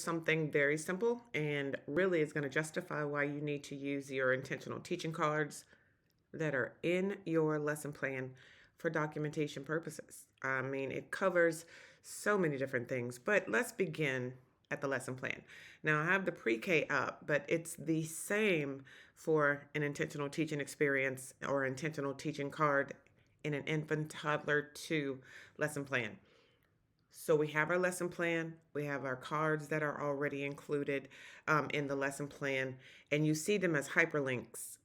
something very simple and really is going to justify why you need to use your intentional teaching cards that are in your lesson plan for documentation purposes. I mean, it covers so many different things, but let's begin at the lesson plan. Now, I have the pre K up, but it's the same for an intentional teaching experience or intentional teaching card in an infant, toddler, 2 lesson plan. So we have our lesson plan, we have our cards that are already included in the lesson plan, and you see them as hyperlinks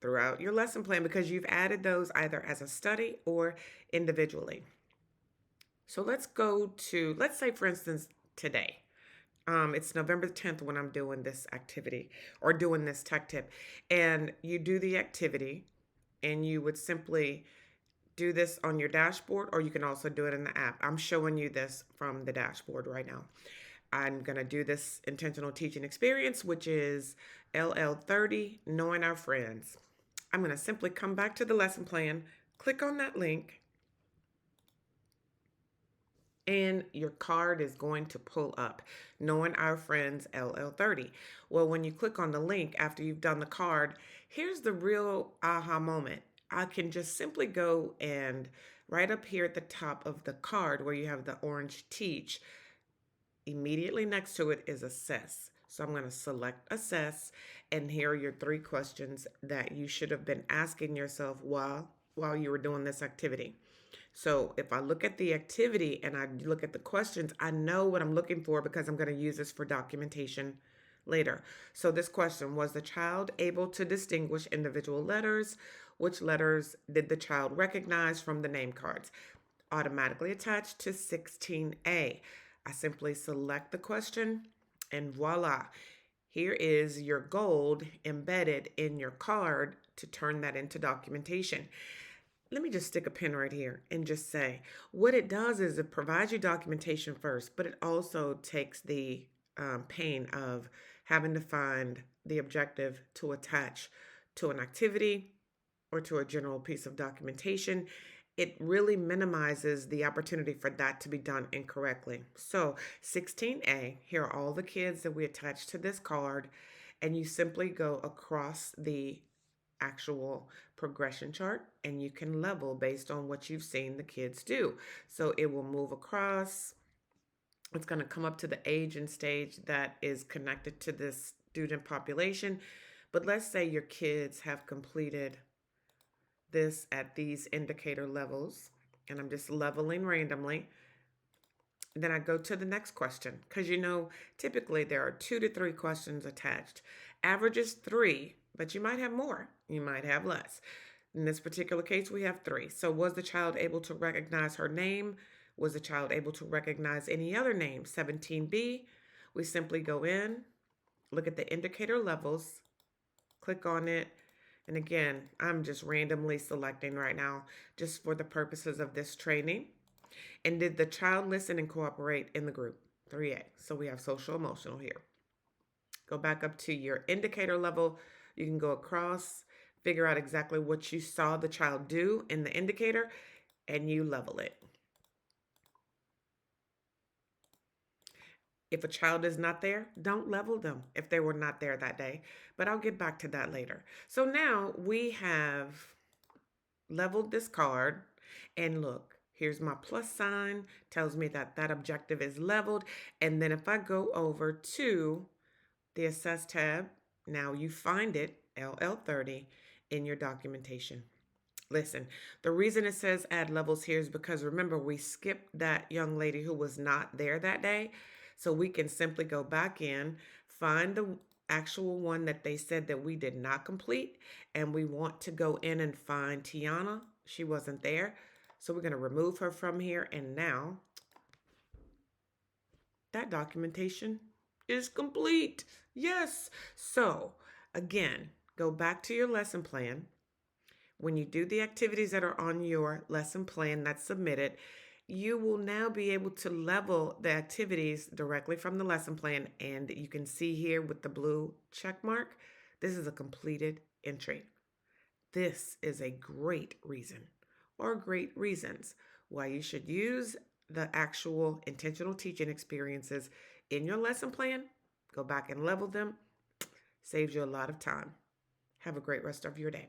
throughout your lesson plan because you've added those either as a study or individually. So let's go to, let's say, for instance, today. It's November 10th when I'm doing this activity or doing this tech tip. And you do the activity, and you would simply do this on your dashboard, or you can also do it in the app. I'm showing you this from the dashboard right now. I'm going to do this intentional teaching experience, which is LL30, Knowing Our Friends. I'm going to simply come back to the lesson plan, click on that link, and your card is going to pull up, Knowing Our Friends LL30. Well, when you click on the link after you've done the card, here's the real aha moment. I can just simply go and right up here at the top of the card where you have the orange teach, immediately next to it is assess. So I'm going to select assess, and here are your 3 questions that you should have been asking yourself while you were doing this activity. So if I look at the activity and I look at the questions, I know what I'm looking for because I'm going to use this for documentation later. So this question, was the child able to distinguish individual letters? Which letters did the child recognize from the name cards? Automatically attached to 16A. I simply select the question and voila, here is your gold embedded in your card to turn that into documentation. Let me just stick a pin right here and just say what it does is it provides you documentation first, but it also takes the pain of having to find the objective to attach to an activity or to a general piece of documentation. It really minimizes the opportunity for that to be done incorrectly. So 16A, here are all the kids that we attach to this card, and you simply go across the actual progression chart and you can level based on what you've seen the kids do. So it will move across. It's going to come up to the age and stage that is connected to this student population. But let's say your kids have completed this at these indicator levels, and I'm just leveling randomly. Then I go to the next question because typically there are 2 to 3 questions attached. Average is 3, but you might have more, you might have less. In this particular case, we have 3. So was the child able to recognize her name? Was the child able to recognize any other name? 17B, we simply go in, look at the indicator levels, click on it. And again, I'm just randomly selecting right now just for the purposes of this training. And did the child listen and cooperate in the group? 3A. So we have social emotional here. Go back up to your indicator level. You can go across, figure out exactly what you saw the child do in the indicator, and you level it. If a child is not there, don't level them if they were not there that day. But I'll get back to that later. So now we have leveled this card, and look, here's my plus sign, tells me that that objective is leveled. And then if I go over to the Assess tab, now you find it, LL30, in your documentation. Listen, the reason it says add levels here is because remember, we skipped that young lady who was not there that day. So we can simply go back in, find the actual one that they said that we did not complete, and we want to go in and find Tiana. She wasn't there. So we're going to remove her from here, and now that documentation is complete. Yes. So again, go back to your lesson plan. When you do the activities that are on your lesson plan that's submitted, you will now be able to level the activities directly from the lesson plan. And you can see here with the blue check mark, this is a completed entry. This is a great reason or great reasons why you should use the actual intentional teaching experiences in your lesson plan, go back and level them, saves you a lot of time. Have a great rest of your day.